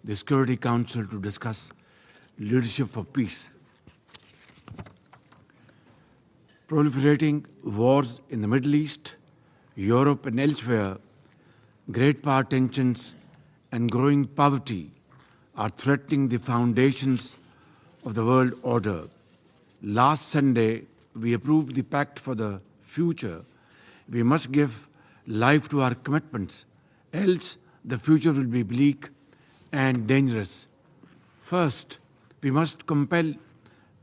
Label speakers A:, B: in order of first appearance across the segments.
A: the Security Council to discuss leadership for peace. Proliferating wars in the Middle East, Europe and elsewhere, great power tensions and growing poverty are threatening the foundations of the world order. Last Sunday, we approved the Pact for the Future. We must give life to our commitments, else the future will be bleak and dangerous. First, we must compel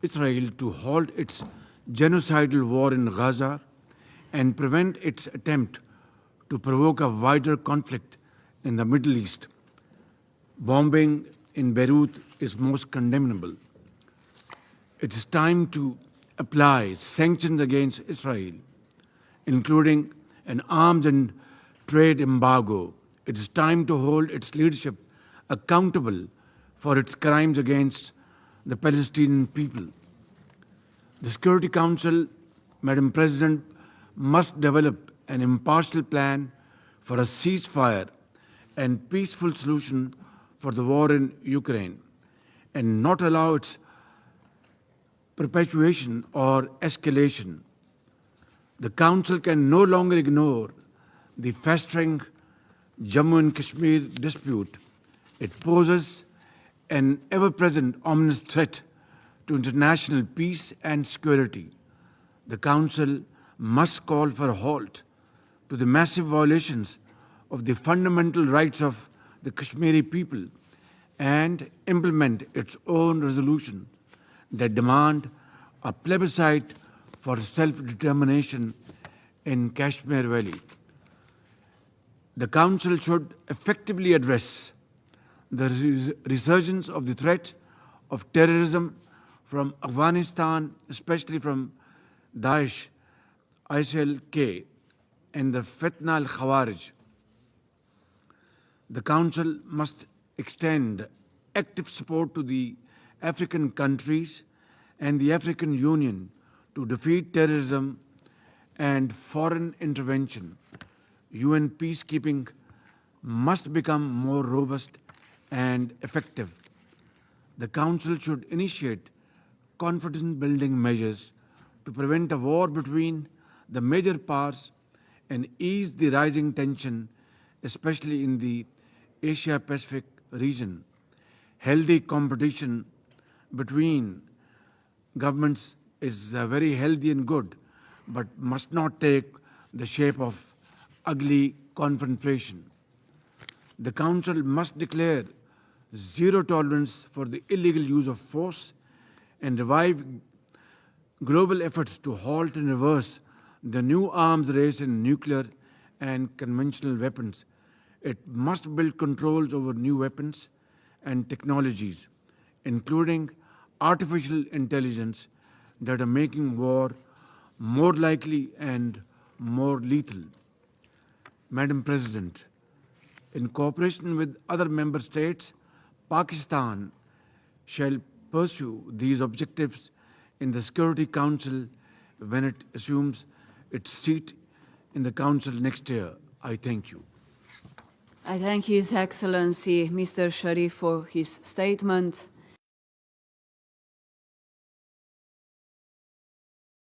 A: Israel to halt its genocidal war in Gaza and prevent its attempt to provoke a wider conflict in the Middle East. Bombing in Beirut is most condemnable. It is time to apply sanctions against Israel, including an arms and trade embargo. It is time to hold its leadership accountable for its crimes against the Palestinian people. The Security Council, Madam President, must develop an impartial plan for a ceasefire and peaceful solution for the war in Ukraine, and not allow its perpetuation or escalation. The Council can no longer ignore the festering Jammu and Kashmir dispute. It poses an ever-present ominous threat to international peace and security. The Council must call for a halt to the massive violations of the fundamental rights of the Kashmiri people and implement its own resolution that demand a plebiscite for self-determination in Kashmir Valley. The Council should effectively address the resurgence of the threat of terrorism from Afghanistan, especially from Daesh, ISIL-K, and the Fitna al-Khawarij. The Council must extend active support to the African countries and the African Union to defeat terrorism and foreign intervention. UN peacekeeping must become more robust and effective. The Council should initiate confidence-building measures to prevent a war between the major powers and ease the rising tension, especially in the Asia-Pacific region. Healthy competition between governments is very healthy and good, but must not take the shape of ugly confrontation. The Council must declare zero tolerance for the illegal use of force and revive global efforts to halt and reverse the new arms race in nuclear and conventional weapons. It must build controls over new weapons and technologies, including artificial intelligence, that are making war more likely and more lethal. Madam President, in cooperation with other member states, Pakistan shall pursue these objectives in the Security Council when it assumes its seat in the Council next year. I thank you.
B: I thank His Excellency Mr. Sharif for his statement.